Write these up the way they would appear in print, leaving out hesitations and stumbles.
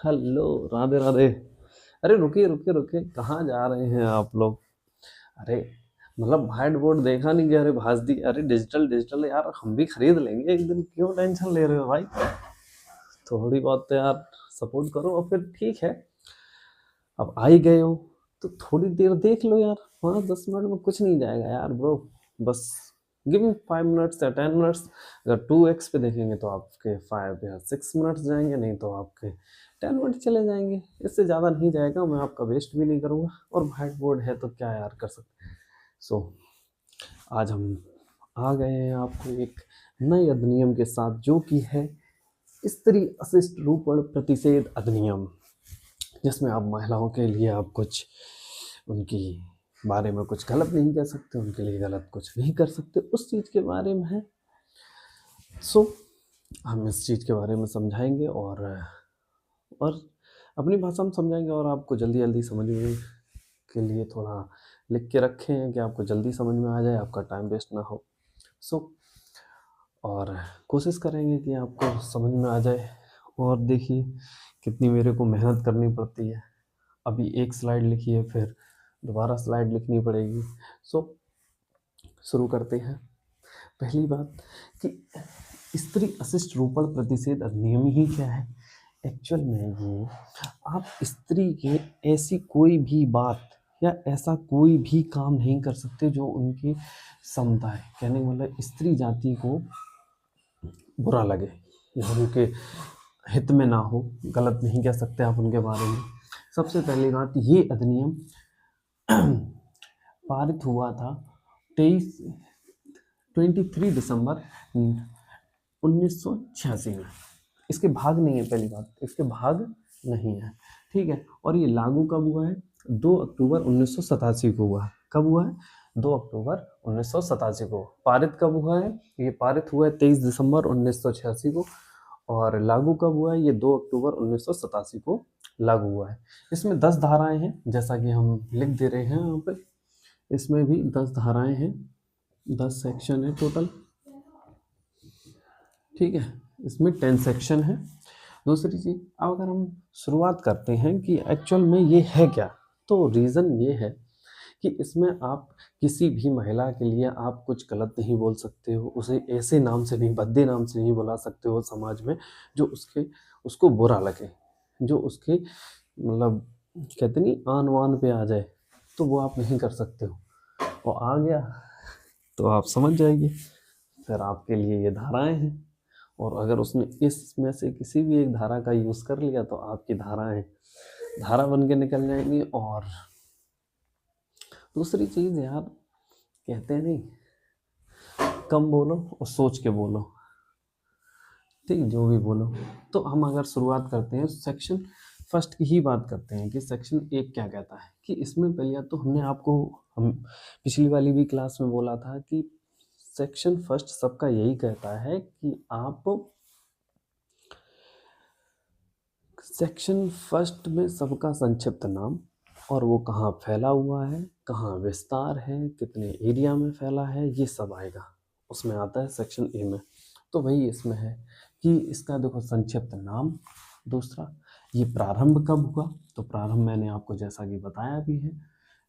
Hello, Radhe Radhe. अरे रुकिए रुकिए रुकिए, कहाँ जा रहे हैं आप लोग? अरे मतलब व्हाइट बोर्ड देखा नहीं कि अरे भाजदी, अरे डिजिटल डिजिटल यार हम भी खरीद लेंगे एक दिन, क्यों टेंशन ले रहे हो भाई? थोड़ी बहुत तो यार सपोर्ट करो। और फिर ठीक है, अब आ ही गए हो तो थोड़ी देर देख लो यार, 5-10 मिनट में कुछ नहीं जाएगा यार ब्रो। बस गिव मी 5 मिनट्स या 10 मिनट्स। अगर 2x पे देखेंगे तो आपके 5 या 6 मिनट्स जाएंगे, नहीं तो आपके 10 मिनट चले जाएंगे। इससे ज़्यादा नहीं जाएगा, मैं आपका वेस्ट भी नहीं करूँगा। और व्हाइट बोर्ड है तो क्या यार कर सकते। सो आज हम आ गए हैं आपको एक नए अधिनियम के साथ, जो कि है स्त्री अशिष्ट रूपण प्रतिषेध अधिनियम, जिसमें आप महिलाओं के लिए आप कुछ उनकी बारे में कुछ गलत नहीं कह सकते, उनके लिए गलत कुछ नहीं कर सकते, उस चीज़ के बारे में है। सो हम इस चीज़ के बारे में समझाएंगे और अपनी भाषा में समझाएंगे, और आपको जल्दी जल्दी समझने के लिए थोड़ा लिख के रखे हैं कि आपको जल्दी समझ में आ जाए, आपका टाइम वेस्ट ना हो। सो और कोशिश करेंगे कि आपको समझ में आ जाए। और देखिए कितनी मेरे को मेहनत करनी पड़ती है। अभी एक स्लाइड लिखी है, फिर दोबारा स्लाइड लिखनी पड़ेगी। सो शुरू करते हैं। पहली बात कि स्त्री अशिष्ट रूपण प्रतिषेध अधिनियम ही क्या है। एक्चुअल में ये आप स्त्री के ऐसी कोई भी बात या ऐसा कोई भी काम नहीं कर सकते जो उनके समुदाय, कहने का मतलब स्त्री जाति को बुरा लगे या उनके हित में ना हो। गलत नहीं कह सकते आप उनके बारे में। सबसे पहली बात, ये अधिनियम पारित हुआ था 23 दिसंबर 1986 में। इसके भाग नहीं है, पहली बात इसके भाग नहीं है, ठीक है। और ये लागू कब हुआ है? 2 अक्टूबर 1987 को हुआ। कब हुआ है? 2 अक्टूबर 1987 को। पारित कब हुआ है? ये पारित हुआ है 23 दिसंबर 1986 को। और लागू कब हुआ है? ये 2 अक्टूबर 1987 को लागू हुआ है। इसमें 10 धाराएं हैं, जैसा कि हम लिख दे रहे हैं यहाँ पे। इसमें भी 10 धाराएं हैं, 10 सेक्शन है टोटल, ठीक है। इसमें 10 सेक्शन है। दूसरी चीज़, अब अगर हम शुरुआत करते हैं कि एक्चुअल में ये है क्या, तो रीज़न ये है कि इसमें आप किसी भी महिला के लिए आप कुछ गलत नहीं बोल सकते हो। उसे ऐसे नाम से नहीं, भद्दे नाम से नहीं बुला सकते हो समाज में, जो उसको बुरा लगे, जो उसके मतलब कहते नहीं आन वान पे आ जाए, तो वो आप नहीं कर सकते हो। और आ गया तो आप समझ जाइए, फिर आपके लिए ये धाराएं हैं। और अगर उसने इसमें से किसी भी एक धारा का यूज़ कर लिया तो आपकी धाराएं धारा बन के निकल जाएंगी। और दूसरी चीज़ यार, कहते नहीं, कम बोलो और सोच के बोलो, ठीक, जो भी बोलो। तो हम अगर शुरुआत करते हैं सेक्शन फर्स्ट की ही बात करते हैं कि सेक्शन 1 क्या कहता है। कि इसमें पहले तो हम पिछली वाली भी क्लास में बोला था कि सेक्शन फर्स्ट सबका यही कहता है कि आप सेक्शन फर्स्ट में सबका संक्षिप्त नाम, और वो कहाँ फैला हुआ है, कहाँ विस्तार है, कितने एरिया में फैला है, ये सब आएगा। उसमें आता है सेक्शन ए में। तो वही इसमें है कि इसका देखो संक्षिप्त नाम। दूसरा, ये प्रारंभ कब हुआ, तो प्रारंभ मैंने आपको जैसा कि बताया भी है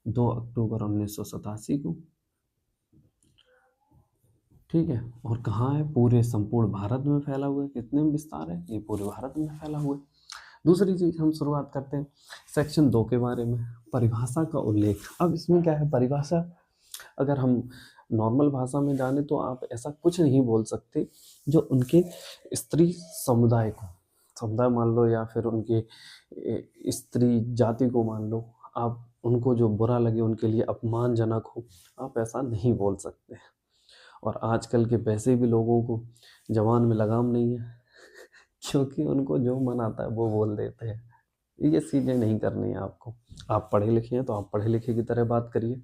2 अक्टूबर 1987 को, ठीक है। और कहाँ है? पूरे संपूर्ण भारत में फैला हुआ है। कितने में विस्तार है? ये पूरे भारत में फैला हुआ है। दूसरी चीज़, हम शुरुआत करते हैं सेक्शन 2 के बारे में, परिभाषा का उल्लेख। अब इसमें क्या है परिभाषा, अगर हम नॉर्मल भाषा में जाने तो आप ऐसा कुछ नहीं बोल सकते जो उनके स्त्री समुदाय मान लो, या फिर उनके स्त्री जाति को मान लो, आप उनको जो बुरा लगे, उनके लिए अपमानजनक हो, आप ऐसा नहीं बोल सकते। और आजकल के वैसे भी लोगों को जबान में लगाम नहीं है, क्योंकि उनको जो मन आता है वो बोल देते हैं। ये चीज़ें नहीं करनी है आपको। आप पढ़े लिखे हैं तो आप पढ़े लिखे की तरह बात करिए।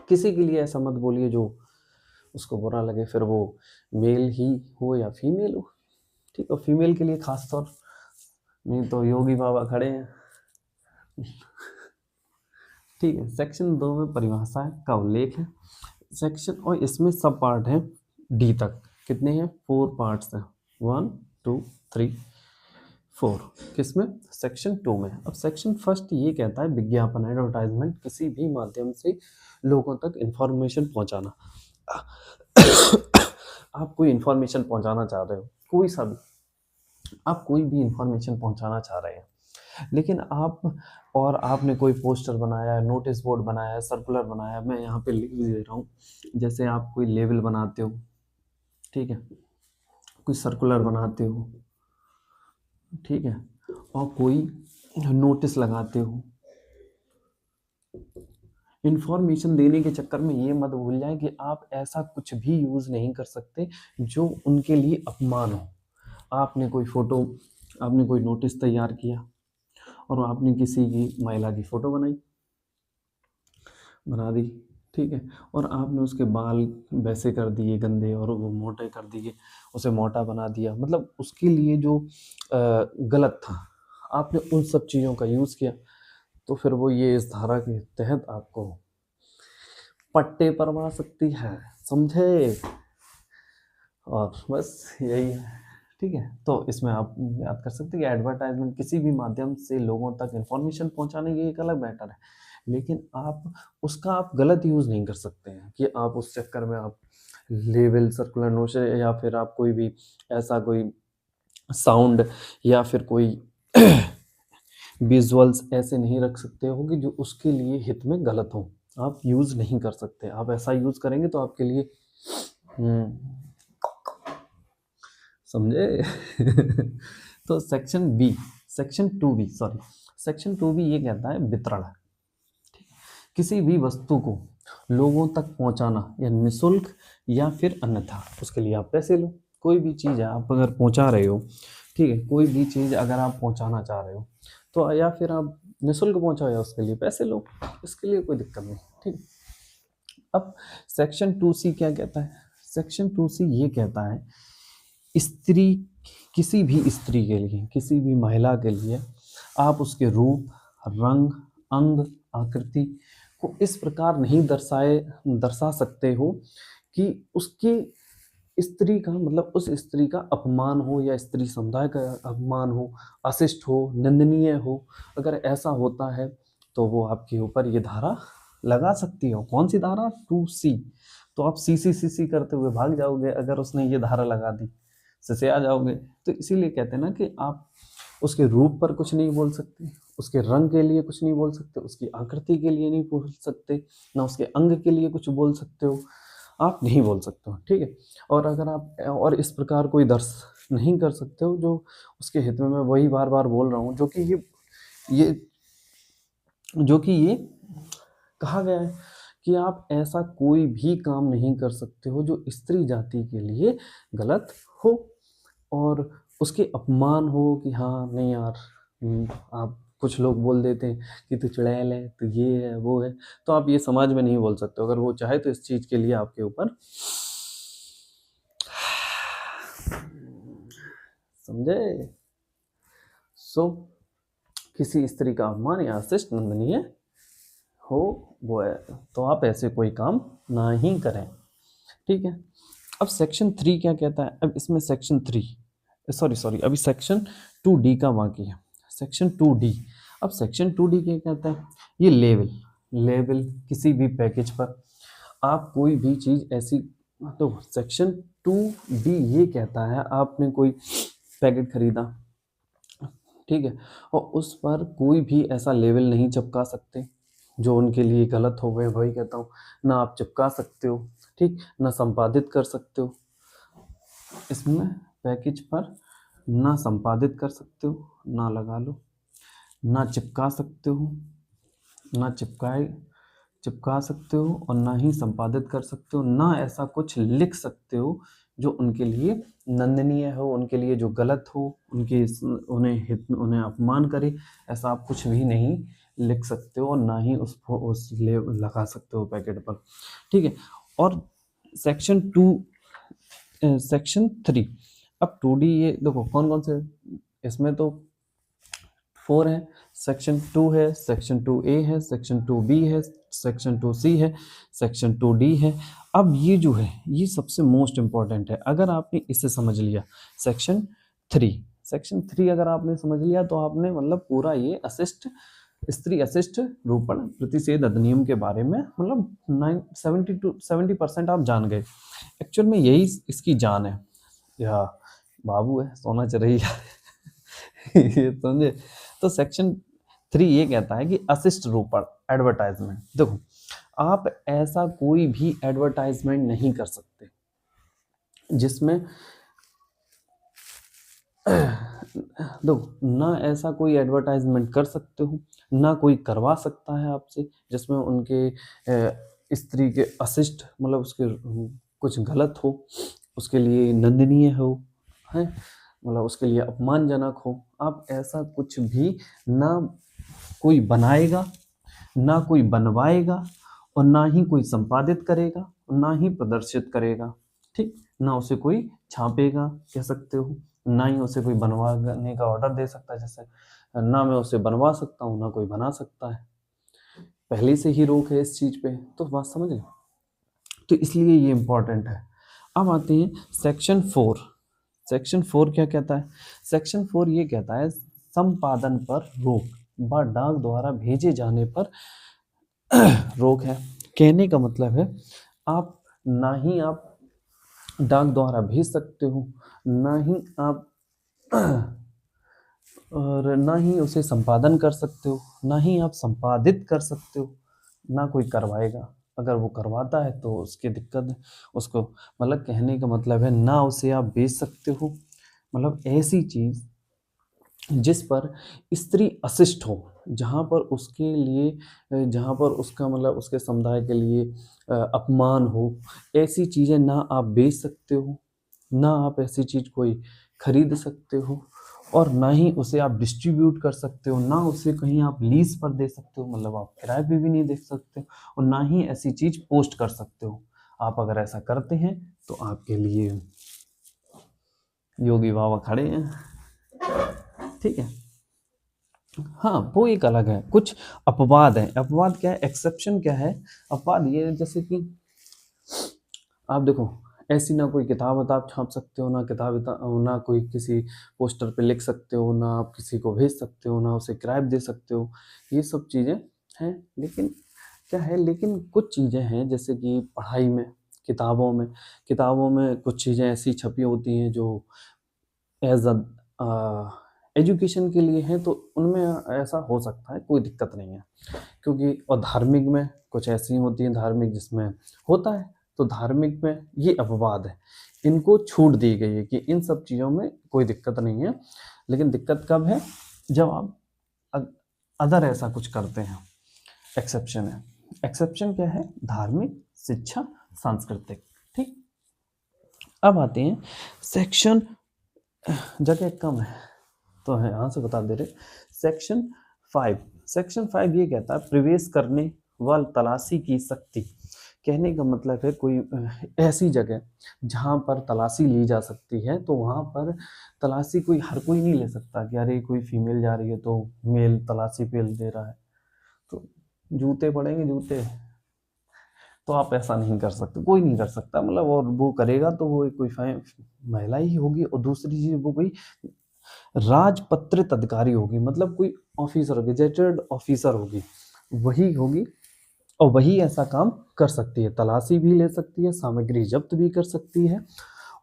किसी के लिए ऐसा मत बोलिए जो उसको बुरा लगे, फिर वो मेल ही हो या फीमेल हो, ठीक है। फीमेल के लिए खास तौर, नहीं तो योगी बाबा खड़े हैं, ठीक है। सेक्शन 2 में परिभाषा का उल्लेख है सेक्शन, और इसमें सब पार्ट हैं डी तक। कितने हैं? 4 पार्ट्स हैं, 1 2 3 4 किसमें? सेक्शन 2 में। अब सेक्शन फर्स्ट ये कहता है विज्ञापन एडवर्टाइजमेंट किसी भी माध्यम से लोगों तक इंफॉर्मेशन पहुंचाना। आप कोई इंफॉर्मेशन पहुंचाना चाह रहे हो, कोई सा भी, आप कोई भी इंफॉर्मेशन पहुंचाना चाह रहे हैं, लेकिन आप, और आपने कोई पोस्टर बनाया है, नोटिस बोर्ड बनाया है, सर्कुलर बनाया है, मैं यहाँ पे लिख भी दे रहा हूँ, जैसे आप कोई लेबल बनाते हो, ठीक है, कोई सर्कुलर बनाते हो, ठीक है, और कोई नोटिस लगाते हो, इंफॉर्मेशन देने के चक्कर में ये मत भूल जाए कि आप ऐसा कुछ भी यूज़ नहीं कर सकते जो उनके लिए अपमान हो। आपने कोई फ़ोटो, आपने कोई नोटिस तैयार किया और आपने किसी की महिला की फ़ोटो बना दी, ठीक है, और आपने उसके बाल वैसे कर दिए गंदे और वो मोटे कर दिए, उसे मोटा बना दिया, मतलब उसके लिए जो गलत था, आपने उन सब चीज़ों का यूज़ किया, तो फिर वो ये इस धारा के तहत आपको पट्टे परवा सकती है, समझे? और बस यही है, ठीक है। तो इसमें आप याद कर सकते हैं कि एडवर्टाइजमेंट किसी भी माध्यम से लोगों तक इंफॉर्मेशन पहुंचाने की एक अलग मैटर है, लेकिन आप गलत यूज़ नहीं कर सकते हैं कि आप उस चक्कर में आप लेबल, सर्कुलर नोशन, या फिर आप कोई भी ऐसा कोई साउंड या फिर कोई विजुअल्स ऐसे नहीं रख सकते हो कि जो उसके लिए हित में गलत हो, आप यूज़ नहीं कर सकते। आप ऐसा यूज़ करेंगे तो आपके लिए समझे? तो section B, section 2B, sorry, section 2B ये कहता है वितरण, किसी भी वस्तु को लोगों तक पहुंचाना, या निःशुल्क या फिर अन्यथा, उसके लिए आप पैसे लो। कोई भी चीज़ है आप अगर पहुंचा रहे हो, ठीक है, कोई भी चीज़ अगर आप पहुंचाना चाह रहे हो तो या फिर आप निःशुल्क पहुंचाओ या उसके लिए पैसे लो, इसके लिए कोई दिक्कत नहीं, ठीक। अब सेक्शन 2C क्या कहता है? सेक्शन 2C ये कहता है स्त्री, किसी भी स्त्री के लिए, किसी भी महिला के लिए आप उसके रूप, रंग, अंग, आकृति को इस प्रकार नहीं दर्शा सकते हो कि उसके स्त्री का, मतलब उस स्त्री का अपमान हो या स्त्री समुदाय का अपमान हो, अशिष्ट हो, निंदनीय हो। अगर ऐसा होता है तो वो आपके ऊपर ये धारा लगा सकती हो। कौन सी धारा? 2C। तो आप CC करते हुए भाग जाओगे अगर उसने ये धारा लगा दी, से आ जाओगे। तो इसीलिए कहते हैं ना कि आप उसके रूप पर कुछ नहीं बोल सकते, उसके रंग के लिए कुछ नहीं बोल सकते, उसकी आकृति के लिए नहीं बोल सकते, ना उसके अंग के लिए कुछ बोल सकते हो, आप नहीं बोल सकते हो, ठीक है। और अगर आप और इस प्रकार कोई दर्श नहीं कर सकते हो जो उसके हित में, मैं वही बार बार बोल रहा हूँ, जो कि ये कहा गया है कि आप ऐसा कोई भी काम नहीं कर सकते हो जो स्त्री जाति के लिए गलत हो और उसके अपमान हो कि हाँ नहीं यार, आप कुछ लोग बोल देते हैं कि तू चुड़ैल है, तो ये है, वो है, तो आप ये समाज में नहीं बोल सकते। अगर वो चाहे तो इस चीज़ के लिए आपके ऊपर, समझे? सो किसी स्त्री का अपमान या अशिष्ट निंदनीय हो वो है, तो आप ऐसे कोई काम ना ही करें, ठीक है। अब सेक्शन 3 क्या कहता है? अब इसमें सेक्शन 3, सॉरी अभी सेक्शन 2D का बाकी है। सेक्शन 2D, अब सेक्शन 2D क्या कहता है? ये लेबल किसी भी पैकेज पर आप कोई भी चीज़ ऐसी, तो सेक्शन 2D ये कहता है आपने कोई पैकेट खरीदा, ठीक है, और उस पर कोई भी ऐसा लेबल नहीं चिपका सकते जो उनके लिए गलत हो गए, वही कहता हूँ, ना आप चिपका सकते हो, ठीक, ना संपादित कर सकते हो। इसमें पैकेज पर ना संपादित कर सकते हो, ना लगा लो, ना चिपका सकते हो, ना चिपका सकते हो, और ना ही संपादित कर सकते हो, ना ऐसा कुछ लिख सकते हो जो उनके लिए निंदनीय हो, उनके लिए जो गलत हो, उन्हें अपमान करे, ऐसा आप कुछ भी नहीं लिख सकते हो, और ना ही उस लगा सकते हो पैकेट पर, ठीक है। और सेक्शन 3, अब 2D ये देखो कौन कौन से, इसमें तो 4 है, सेक्शन 2 है, सेक्शन 2A है, सेक्शन 2B है, सेक्शन 2C है, सेक्शन 2D है। अब ये जो है ये सबसे मोस्ट इम्पॉर्टेंट है। अगर आपने इसे समझ लिया, सेक्शन 3 सेक्शन 3 अगर आपने समझ लिया तो आपने मतलब पूरा ये अशिष्ट स्त्री अशिष्ट रूपण प्रतिषेध अधिनियम के बारे में मतलब 70% आप जान गए। एक्चुअल में यही इसकी जान है। या बाबू है सोना चरैया ये समझे। तो सेक्शन 3 ये कहता है कि अशिष्ट रूपण एडवर्टाइजमेंट। देखो आप ऐसा कोई भी एडवर्टाइजमेंट नहीं कर सकते जिसमें देखो ना ऐसा कोई एडवर्टाइजमेंट कर सकते हो ना कोई करवा सकता है आपसे जिसमें उनके स्त्री के अशिष्ट मतलब उसके कुछ गलत हो, उसके लिए निंदनीय हो, है मतलब उसके लिए अपमानजनक हो। आप ऐसा कुछ भी ना कोई बनाएगा ना कोई बनवाएगा और ना ही कोई संपादित करेगा और ना ही प्रदर्शित करेगा। ठीक, ना उसे कोई छापेगा कह सकते हो, ना ही उसे कोई बनवाने का ऑर्डर दे सकता है। जैसे ना मैं उसे बनवा सकता हूँ ना कोई बना सकता है, पहले से ही रोक है इस चीज पे। तो बात समझ गए। तो इसलिए ये इंपॉर्टेंट है। अब आते हैं सेक्शन 4। सेक्शन 4 क्या कहता है? सेक्शन 4 ये कहता है संपादन पर रोक व डाक द्वारा भेजे जाने पर रोक है। कहने का मतलब है आप ना ही आप डाक द्वारा भेज सकते हो ना ही आप और ना ही उसे संपादन कर सकते हो ना ही आप संपादित कर सकते हो, ना कोई करवाएगा। अगर वो करवाता है तो उसकी दिक्कत है उसको। मतलब कहने का मतलब है ना उसे आप बेच सकते हो मतलब ऐसी चीज जिस पर स्त्री अशिष्ट हो, जहाँ पर उसके लिए जहाँ पर उसका मतलब उसके समुदाय के लिए अपमान हो, ऐसी चीज़ें ना आप बेच सकते हो ना आप ऐसी चीज़ कोई खरीद सकते हो और ना ही उसे आप डिस्ट्रीब्यूट कर सकते हो, ना उसे कहीं आप लीज पर दे सकते हो मतलब आप किराए पे भी नहीं दे सकते और ना ही ऐसी चीज़ पोस्ट कर सकते हो। आप अगर ऐसा करते हैं तो आपके लिए योगी बाबा खड़े हैं। ठीक है, हाँ वो एक अलग है। कुछ अपवाद है। अपवाद क्या है? एक्सेप्शन क्या है? अपवाद ये है जैसे कि आप देखो ऐसी ना कोई किताब वताब छाप सकते हो ना ना कोई किसी पोस्टर पे लिख सकते हो ना आप किसी को भेज सकते हो ना उसे किराए पे दे सकते हो। ये सब चीज़ें हैं। लेकिन क्या है, लेकिन कुछ चीज़ें हैं जैसे कि पढ़ाई में किताबों में कुछ चीज़ें ऐसी छपी होती हैं जो एज अ एजुकेशन के लिए हैं, तो उनमें ऐसा हो सकता है, कोई दिक्कत नहीं है। क्योंकि और धार्मिक में कुछ ऐसी होती हैं धार्मिक जिसमें होता है, तो धार्मिक में ये अपवाद है, इनको छूट दी गई है कि इन सब चीज़ों में कोई दिक्कत नहीं है। लेकिन दिक्कत कब है? जब आप अदर ऐसा कुछ करते हैं। एक्सेप्शन है। एक्सेप्शन क्या है? धार्मिक, शिक्षा, सांस्कृतिक। ठीक, अब आते हैं सेक्शन, जगह कम है तो है यहाँ से बता दे रहे। सेक्शन 5। सेक्शन 5 ये कहता है प्रवेश करने व तलाशी की शक्ति। कहने का मतलब है कोई ऐसी जगह जहाँ पर तलाशी ली जा सकती है, तो वहाँ पर तलाशी कोई हर कोई नहीं ले सकता कि अरे कोई फीमेल जा रही है तो मेल तलाशी पे दे रहा है तो जूते पड़ेंगे जूते। तो आप ऐसा नहीं कर सकते, कोई नहीं कर सकता मतलब। और वो करेगा तो वो कोई महिला ही होगी। और दूसरी चीज वो कोई राजपत्रित अधिकारी होगी मतलब कोई ऑफिसर, गेजेटेड ऑफिसर होगी, वही होगी और वही ऐसा काम कर सकती है। तलाशी भी ले सकती है, सामग्री जब्त भी कर सकती है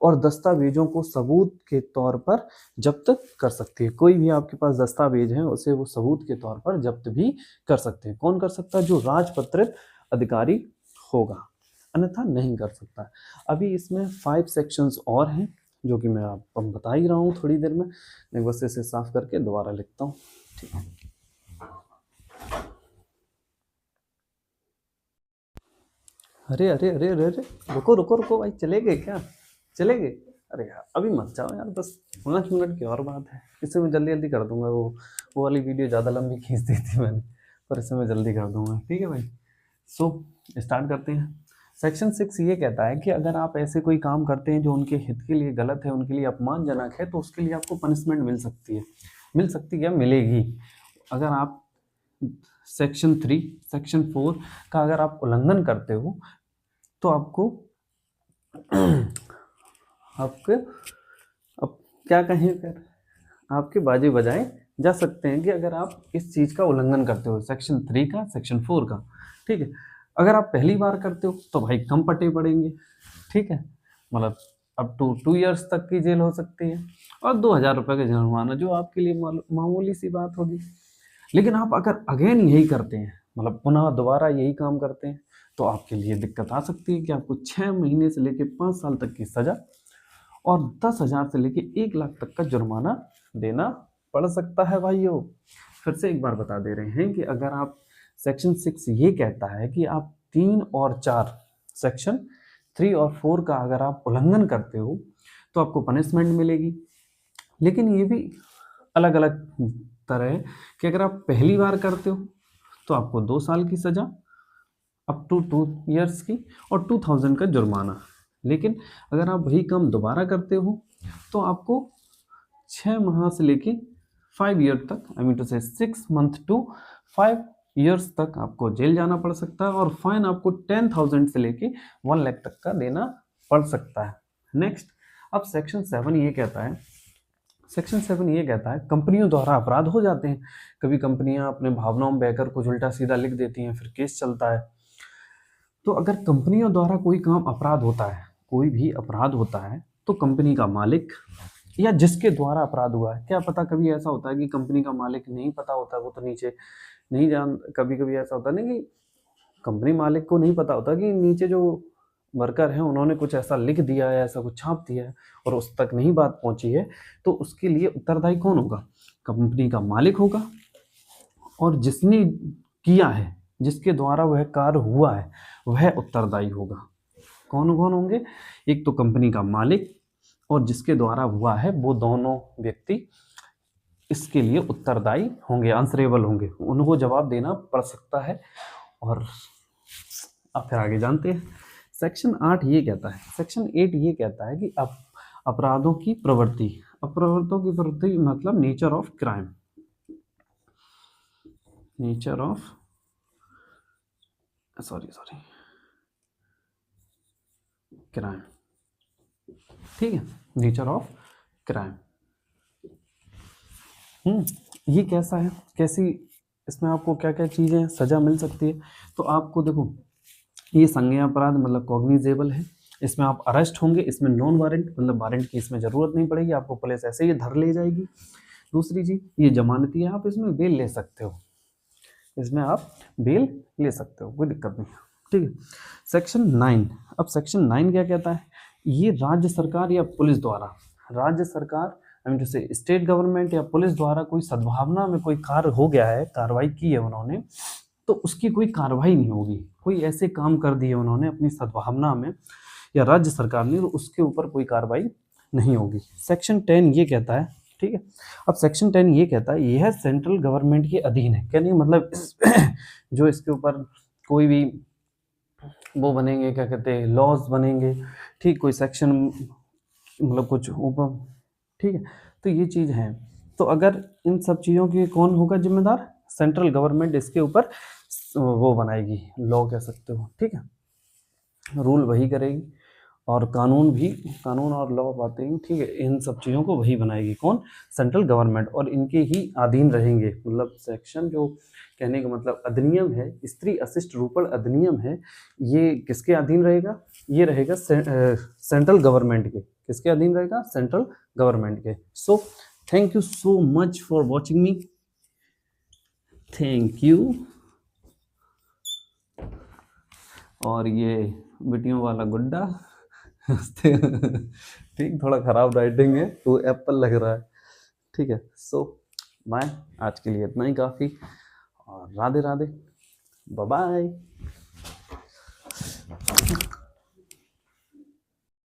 और दस्तावेजों को सबूत के तौर पर जब्त कर सकती है। कोई भी आपके पास दस्तावेज है उसे वो सबूत के तौर पर जब्त भी कर सकते हैं। कौन कर सकता है? जो राजपत्रित अधिकारी होगा, अन्यथा नहीं कर सकता। अभी इसमें 5 सेक्शंस और हैं जो कि मैं आपको बता ही रहा हूँ थोड़ी देर में। मैं बस इसे साफ करके दोबारा लिखता हूँ। ठीक है, अरे अरे अरे अरे अरे, रुको रुको रुको भाई, चले गए क्या? चले गए? अरे यार अभी मत जाओ यार, बस 5 मिनट की और बात है। इसे मैं जल्दी जल्दी कर दूंगा। वो वाली वीडियो ज़्यादा लंबी खींच दी थी मैंने, पर इसे मैं जल्दी कर दूंगा। ठीक है भाई, सो स्टार्ट करते हैं। सेक्शन 6 ये कहता है कि अगर आप ऐसे कोई काम करते हैं जो उनके हित के लिए गलत है, उनके लिए अपमानजनक है, तो उसके लिए आपको पनिशमेंट मिल सकती है। मिल सकती है, मिलेगी। अगर आप सेक्शन 3 सेक्शन 4 का अगर आप उल्लंघन करते हो तो आपको आपके अब क्या कहें फिर, आपके बाजे बजाए जा सकते हैं कि अगर आप इस चीज़ का उल्लंघन करते हो, सेक्शन 3 का, सेक्शन 4 का, ठीक है। अगर आप पहली बार करते हो तो भाई कम पटे पड़ेंगे, ठीक है, मतलब अप टू 2 ईयर्स तक की जेल हो सकती है और 2000 रुपये का जुर्माना, जो आपके लिए मामूली सी बात होगी। लेकिन आप अगर अगेन यही करते हैं, मतलब पुनः दोबारा यही काम करते हैं, तो आपके लिए दिक्कत आ सकती है कि आपको 6 महीने से लेकर 5 साल तक की सज़ा और 10,000 से लेके 1 लाख तक का जुर्माना देना पड़ सकता है भाइयों। फिर से एक बार बता दे रहे हैं कि अगर आप सेक्शन 6 ये कहता है कि आप 3 और 4, सेक्शन 3 और 4 का अगर आप उल्लंघन करते हो तो आपको पनिशमेंट मिलेगी। लेकिन ये भी अलग अलग तरह है कि अगर आप पहली बार करते हो तो आपको 2 साल की सज़ा अप टू 2 ईयर्स की और 2000 का जुर्माना। लेकिन अगर आप वही काम दोबारा करते हो तो आपको 6 माह से लेके 5 ईयर तक, आई मीन टू से 6 मंथ टू 5 ईयर्स तक आपको जेल जाना पड़ सकता है और फाइन आपको 10,000 से लेके 1 लाख तक का देना पड़ सकता है। नेक्स्ट, अब सेक्शन 7 ये कहता है, सेक्शन 7 ये कहता है कंपनियों द्वारा अपराध हो जाते हैं। कभी कंपनियां अपने भावनाओं में बहकर कुछ उल्टा सीधा लिख देती हैं, फिर केस चलता है। तो अगर कंपनियों द्वारा कोई काम अपराध होता है, कोई भी अपराध होता है, तो कंपनी का मालिक या जिसके द्वारा अपराध हुआ है, क्या पता कभी ऐसा होता है कि कंपनी का मालिक नहीं पता होता, वो तो नीचे नहीं जान, कभी कभी ऐसा होता है ना कि कंपनी मालिक को नहीं पता होता कि नीचे जो वर्कर हैं उन्होंने कुछ ऐसा लिख दिया है, ऐसा कुछ छाप दिया है और उस तक नहीं बात पहुंची है, तो उसके लिए उत्तरदायी कौन होगा? कंपनी का मालिक होगा। और जिसने किया है, जिसके द्वारा वह कार्य हुआ है, वह उत्तरदायी होगा। कौन कौन होंगे? एक तो कंपनी का मालिक और जिसके द्वारा हुआ है, वो दोनों व्यक्ति इसके लिए उत्तरदायी होंगे, आंसरेबल होंगे, उनको जवाब देना पड़ सकता है। और अब फिर आगे जानते हैं। सेक्शन 8 ये कहता है, सेक्शन 8 ये कहता है कि अपराधों की प्रवृत्ति, अपराधों की प्रवृत्ति मतलब nature of crime, nature of sorry crime, ठीक है, नेचर ऑफ क्राइम। ये कैसा है, कैसी, इसमें आपको क्या क्या चीज़ें सज़ा मिल सकती है? तो आपको देखो, ये संज्ञेय अपराध मतलब कॉग्निजेबल है, इसमें आप अरेस्ट होंगे, इसमें नॉन वारंट मतलब वारंट की इसमें ज़रूरत नहीं पड़ेगी, आपको पुलिस ऐसे ही धर ले जाएगी। दूसरी चीज़, ये जमानती है, आप इसमें बेल ले सकते हो, इसमें आप बेल ले सकते हो, कोई दिक्कत नहीं, ठीक है। सेक्शन 9, अब सेक्शन 9 क्या कहता है? ये राज्य सरकार या पुलिस द्वारा, राज्य सरकार जैसे स्टेट गवर्नमेंट या पुलिस द्वारा कोई सद्भावना में कोई कार्य हो गया है, कार्रवाई की है उन्होंने, तो उसकी कोई कार्रवाई नहीं होगी। कोई ऐसे काम कर दिए उन्होंने अपनी सद्भावना में या राज्य सरकार ने, तो उसके ऊपर कोई कार्रवाई नहीं होगी। सेक्शन 10 ये कहता है, ठीक है। अब सेक्शन 10 ये कहता है यह सेंट्रल गवर्नमेंट के अधीन है, क्या नहीं मतलब जो इसके ऊपर कोई भी वो बनेंगे, क्या कहते हैं, लॉज बनेंगे, ठीक, कोई सेक्शन मतलब कुछ ऊपर, ठीक है, तो ये चीज़ है। तो अगर इन सब चीज़ों की कौन होगा जिम्मेदार? सेंट्रल गवर्नमेंट इसके ऊपर वो बनाएगी, लॉ कह सकते हो, ठीक है, रूल वही करेगी और कानून भी, कानून और लॉ बातें, ठीक है, इन सब चीज़ों को वही बनाएगी, कौन? सेंट्रल गवर्नमेंट, और इनके ही अधीन रहेंगे। मतलब सेक्शन जो कहने का मतलब अधिनियम है, स्त्री अशिष्ट रूपण अधिनियम है, ये किसके अधीन रहेगा? ये रहेगा सेंट्रल गवर्नमेंट के। किसके अधीन रहेगा? सेंट्रल गवर्नमेंट के। So thank you so much for watching me, thank you. और ये बिटियों वाला गुड्डा ठीक, थोड़ा खराब राइटिंग है तो एप्पल लग रहा है, ठीक है। सो बाय, आज के लिए इतना ही काफ़ी, और राधे राधे, बाय बाय।